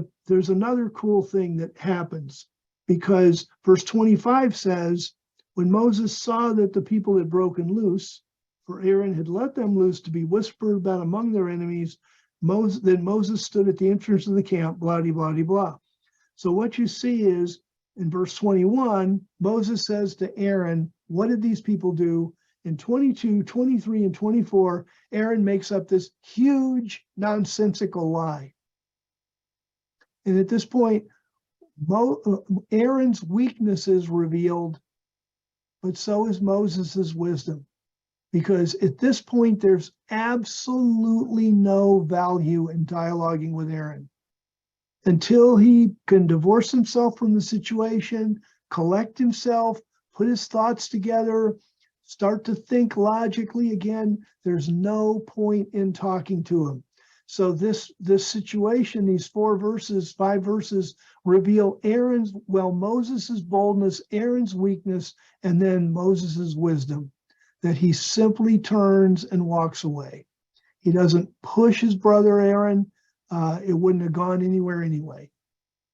another cool thing that happens, because verse 25 says, when Moses saw that the people had broken loose, for Aaron had let them loose to be whispered about among their enemies, then Moses stood at the entrance of the camp, blah, blah, blah, blah. So what you see is in verse 21, Moses says to Aaron, what did these people do? In 22, 23, and 24, Aaron makes up this huge nonsensical lie. And at this point, Aaron's weakness is revealed, but so is Moses's wisdom. Because at this point, there's absolutely no value in dialoguing with Aaron until he can divorce himself from the situation, collect himself, put his thoughts together, start to think logically again. There's no point in talking to him. So this situation, these 5 verses reveal Moses's boldness, Aaron's weakness, and then Moses's wisdom. That he simply turns and walks away. He doesn't push his brother Aaron. It wouldn't have gone anywhere anyway.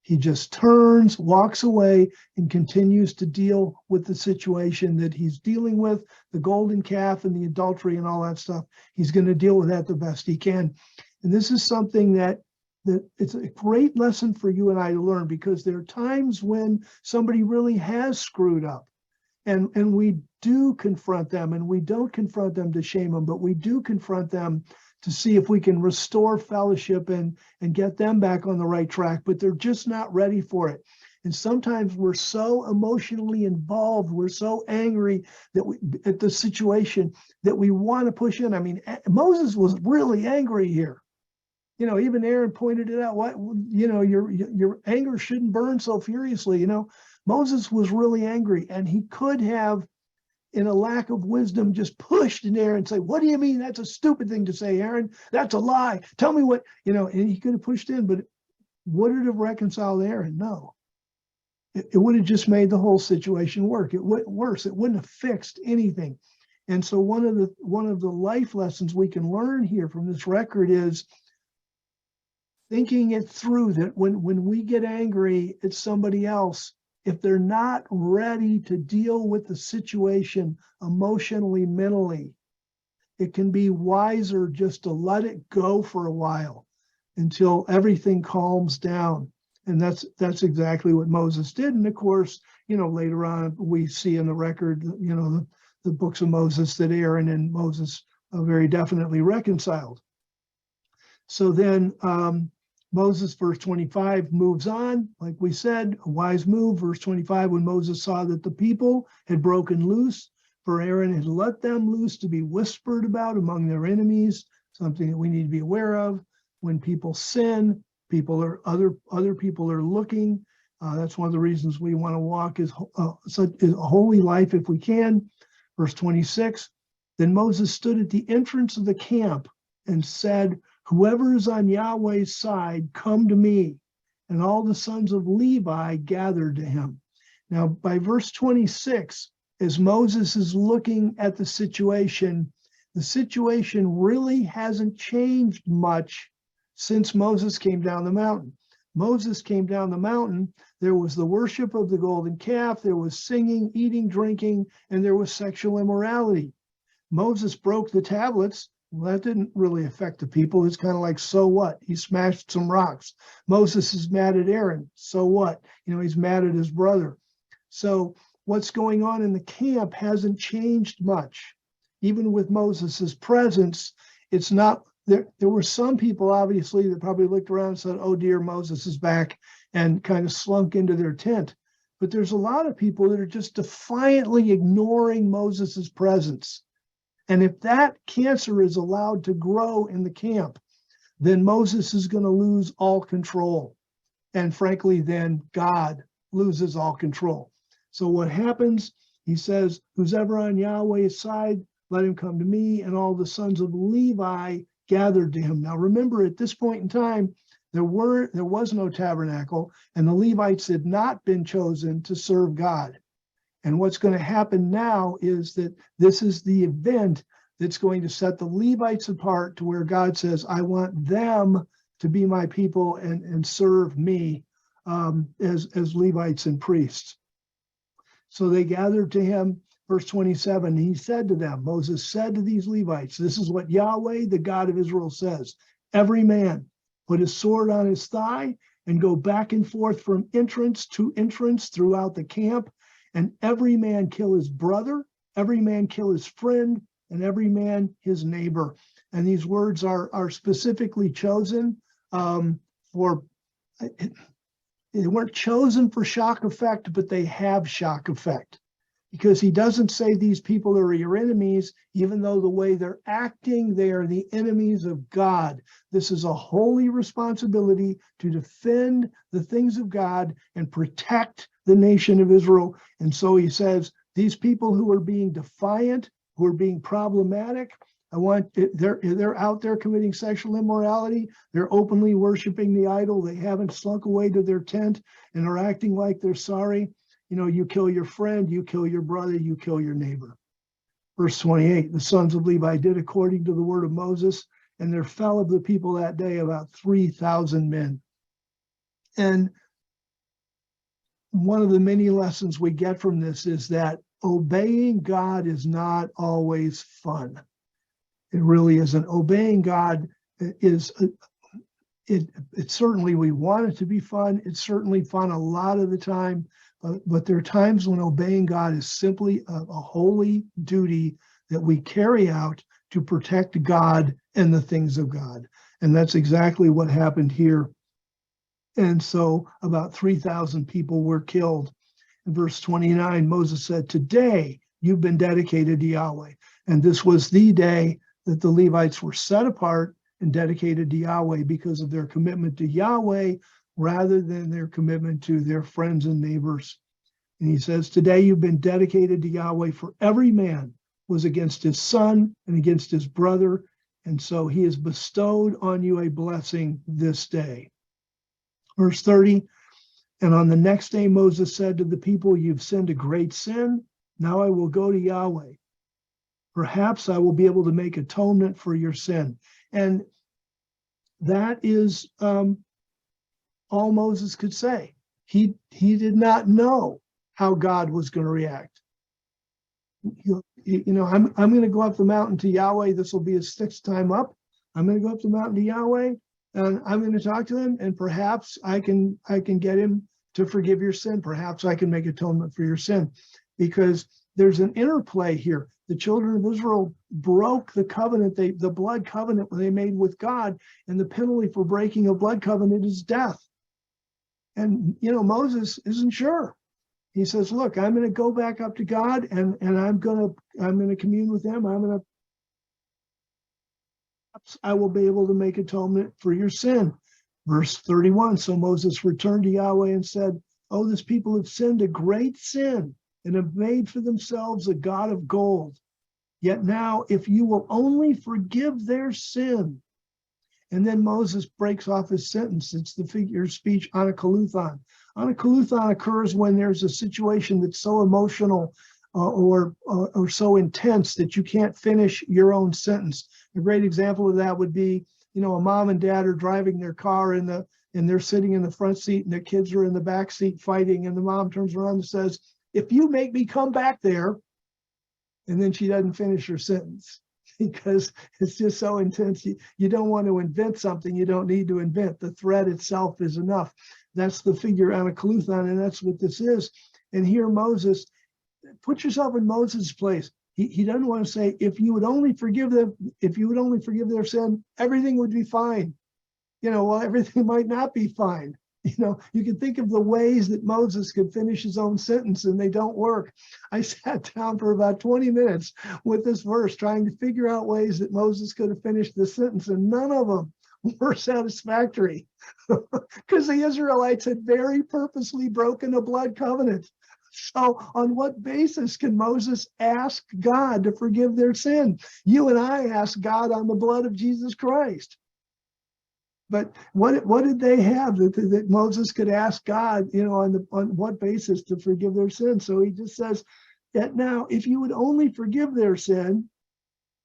He just turns, walks away, and continues to deal with the situation that he's dealing with, the golden calf and the adultery and all that stuff. He's going to deal with that the best he can. And this is something that it's a great lesson for you and I to learn, because there are times when somebody really has screwed up. And we do confront them, and we don't confront them to shame them, but we do confront them to see if we can restore fellowship and get them back on the right track, but they're just not ready for it. And sometimes we're so emotionally involved, we're so angry at the situation that we want to push in. I mean, Moses was really angry here. Even Aaron pointed it out. Your anger shouldn't burn so furiously. Moses was really angry, and he could have, in a lack of wisdom, just pushed in there and say, what do you mean? That's a stupid thing to say, Aaron. That's a lie. Tell me what, and he could have pushed in, but would it have reconciled Aaron? No. It would have just made the whole situation worse. It wouldn't have fixed anything. And so one of the life lessons we can learn here from this record is thinking it through, that when we get angry at somebody else, if they're not ready to deal with the situation emotionally, mentally, it can be wiser just to let it go for a while until everything calms down. And that's exactly what Moses did. And of course, later on we see in the record, the books of Moses, that Aaron and Moses very definitely reconciled. So then Moses, verse 25, moves on. Like we said, a wise move. Verse 25, when Moses saw that the people had broken loose, for Aaron had let them loose to be whispered about among their enemies, something that we need to be aware of. When people sin, other people are looking. That's one of the reasons we want to walk a holy life if we can. Verse 26, then Moses stood at the entrance of the camp and said, whoever is on Yahweh's side, come to me. And all the sons of Levi gathered to him. Now, by verse 26, as Moses is looking at the situation really hasn't changed much since Moses came down the mountain. Moses came down the mountain, there was the worship of the golden calf, there was singing, eating, drinking, and there was sexual immorality. Moses broke the tablets. Well, that didn't really affect the people. It's kind of like, so what? He smashed some rocks. Moses is mad at Aaron. So what? He's mad at his brother. So what's going on in the camp hasn't changed much. Even with Moses's presence, it's not. There were some people, obviously, that probably looked around and said, oh dear, Moses is back, and kind of slunk into their tent. But there's a lot of people that are just defiantly ignoring Moses's presence. And if that cancer is allowed to grow in the camp, then Moses is going to lose all control. And frankly, then God loses all control. So what happens, he says, who's ever on Yahweh's side, let him come to me. And all the sons of Levi gathered to him. Now remember, at this point in time, there was no tabernacle, and the Levites had not been chosen to serve God. And what's going to happen now is that this is the event that's going to set the Levites apart to where God says, I want them to be my people and serve me as Levites and priests. So they gathered to him. Verse 27, he said to them, Moses said to these Levites, this is what Yahweh, the God of Israel, says. Every man put his sword on his thigh and go back and forth from entrance to entrance throughout the camp, and every man kill his brother, every man kill his friend, and every man his neighbor. And these words are specifically chosen for, they weren't chosen for shock effect, but they have shock effect. Because he doesn't say these people are your enemies, even though the way they're acting, they are the enemies of God. This is a holy responsibility to defend the things of God and protect the nation of Israel. And so he says, these people who are being defiant, who are being problematic, they're out there committing sexual immorality. They're openly worshiping the idol. They haven't slunk away to their tent and are acting like they're sorry. You kill your friend, you kill your brother, you kill your neighbor. Verse 28, the sons of Levi did according to the word of Moses, and there fell of the people that day about 3,000 men. And one of the many lessons we get from this is that obeying God is not always fun. It really isn't. Obeying God is, it certainly, we want it to be fun. It's certainly fun a lot of the time. But there are times when obeying God is simply a holy duty that we carry out to protect God and the things of God. And that's exactly what happened here. And so about 3,000 people were killed. In verse 29, Moses said, today you've been dedicated to Yahweh. And this was the day that the Levites were set apart and dedicated to Yahweh because of their commitment to Yahweh rather than their commitment to their friends and neighbors. And he says, today you've been dedicated to Yahweh, for every man was against his son and against his brother. And so he has bestowed on you a blessing this day. Verse 30, and on the next day Moses said to the people, you've sinned a great sin. Now I will go to Yahweh. Perhaps I will be able to make atonement for your sin. And that is all Moses could say. He did not know how God was going to react. I'm going to go up the mountain to Yahweh. This will be his sixth time up. I'm going to go up the mountain to Yahweh, and I'm going to talk to him, and perhaps I can get him to forgive your sin. Perhaps I can make atonement for your sin, because there's an interplay here. The children of Israel broke the covenant, the blood covenant they made with God, and the penalty for breaking a blood covenant is death. And Moses isn't sure. He says, look, I'm going to go back up to God, and I'm going to commune with him. I will be able to make atonement for your sin. Verse 31, so Moses returned to Yahweh and said, oh, this people have sinned a great sin and have made for themselves a god of gold. Yet now, if you will only forgive their sin. And then Moses breaks off his sentence. It's the figure of speech, anakaluthan. Anakaluthan occurs when there's a situation that's so emotional or so intense that you can't finish your own sentence. A great example of that would be a mom and dad are driving their car and they're sitting in the front seat and their kids are in the back seat fighting, and the mom turns around and says, "If you make me come back there," and then she doesn't finish her sentence because it's just so intense. You don't want to invent something you don't need to invent. The threat itself is enough. That's the figure anakluthon, and that's what this is. And here Moses, put yourself in Moses' place. He doesn't want to say, if you would only forgive them, if you would only forgive their sin, everything would be fine. Well, everything might not be fine. You can think of the ways that Moses could finish his own sentence and they don't work. I sat down for about 20 minutes with this verse trying to figure out ways that Moses could have finished the sentence, and none of them were satisfactory because the Israelites had very purposely broken a blood covenant. So on what basis can Moses ask God to forgive their sin? You and I ask God on the blood of Jesus Christ. But what did they have that Moses could ask God, on what basis to forgive their sin? So he just says that now, if you would only forgive their sin,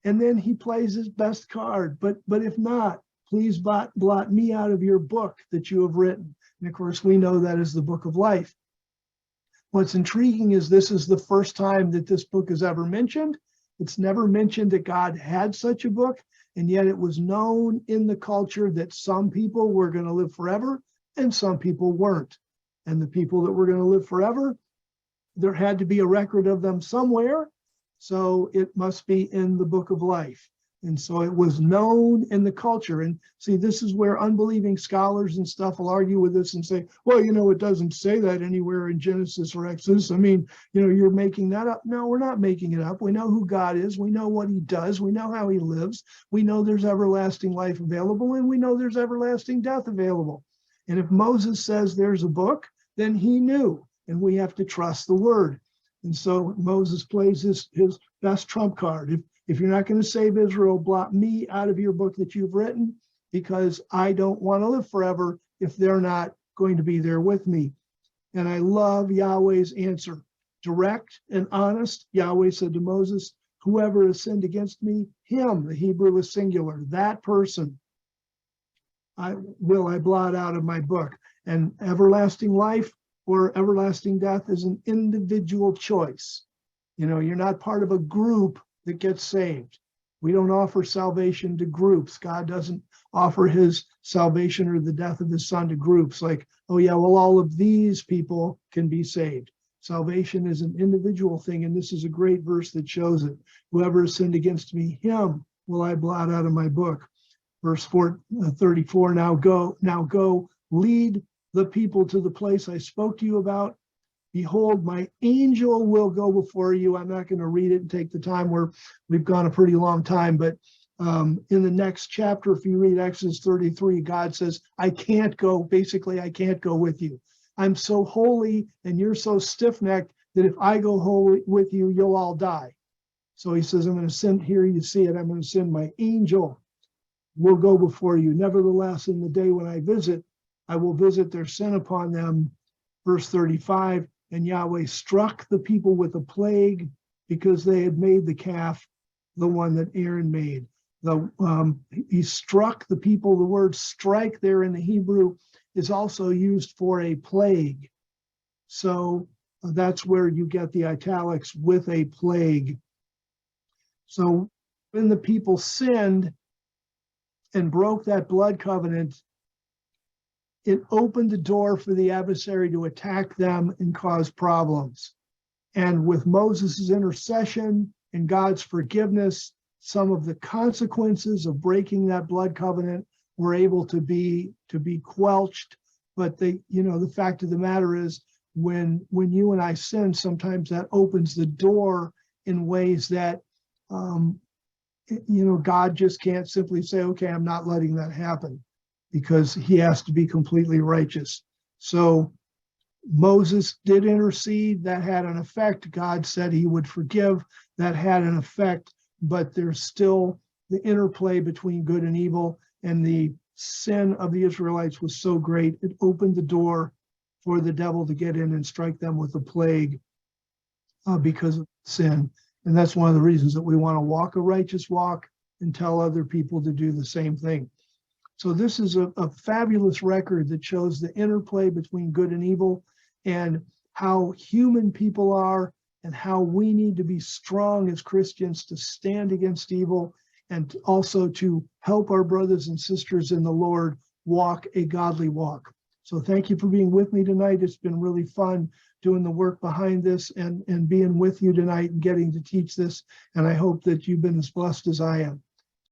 and then he plays his best card. But if not, please blot me out of your book that you have written. And of course, we know that is the book of life. What's intriguing is this is the first time that this book is ever mentioned. It's never mentioned that God had such a book. And yet it was known in the culture that some people were going to live forever and some people weren't. And the people that were going to live forever, there had to be a record of them somewhere. So it must be in the book of life. And so it was known in the culture. And see, this is where unbelieving scholars and stuff will argue with us and say, well, it doesn't say that anywhere in Genesis or Exodus. I mean, you're making that up. No, we're not making it up. We know who God is. We know what he does. We know how he lives. We know there's everlasting life available, and we know there's everlasting death available. And if Moses says there's a book, then he knew, and we have to trust the word. And so Moses plays his best trump card. If you're not going to save Israel, blot me out of your book that you've written, because I don't want to live forever if they're not going to be there with me. And I love Yahweh's answer. Direct and honest. Yahweh said to Moses, whoever has sinned against me, him, the Hebrew is singular, that person, I blot out of my book. And everlasting life or everlasting death is an individual choice. You're not part of a group that gets saved. We don't offer salvation to groups. God doesn't offer his salvation or the death of his son to groups like, oh yeah, well, all of these people can be saved. Salvation is an individual thing, and this is a great verse that shows it. Whoever has sinned against me, him will I blot out of my book. Verse 34, now go, lead the people to the place I spoke to you about. Behold, my angel will go before you. I'm not going to read it and take the time. We've gone a pretty long time, but in the next chapter, if you read Exodus 33, God says, I can't go with you. I'm so holy and you're so stiff-necked that if I go holy with you, you'll all die. So he says, I'm going to send, here you see it, I'm going to send my angel will go before you. Nevertheless, in the day when I visit, I will visit their sin upon them. Verse 35, and Yahweh struck the people with a plague because they had made the calf, the one that Aaron made. He struck the people. The word strike there in the Hebrew is also used for a plague. So that's where you get the italics, with a plague. So when the people sinned and broke that blood covenant, it opened the door for the adversary to attack them and cause problems. And with Moses' intercession and God's forgiveness, some of the consequences of breaking that blood covenant were able to be quelched. But the fact of the matter is, when you and I sin, sometimes that opens the door in ways that God just can't simply say, okay, I'm not letting that happen, because he has to be completely righteous. So Moses did intercede. That had an effect. God said he would forgive. That had an effect. But there's still the interplay between good and evil. And the sin of the Israelites was so great, it opened the door for the devil to get in and strike them with a plague because of sin. And that's one of the reasons that we want to walk a righteous walk and tell other people to do the same thing. So this is a fabulous record that shows the interplay between good and evil, and how human people are, and how we need to be strong as Christians to stand against evil, and also to help our brothers and sisters in the Lord walk a godly walk. So thank you for being with me tonight. It's been really fun doing the work behind this and being with you tonight and getting to teach this. And I hope that you've been as blessed as I am.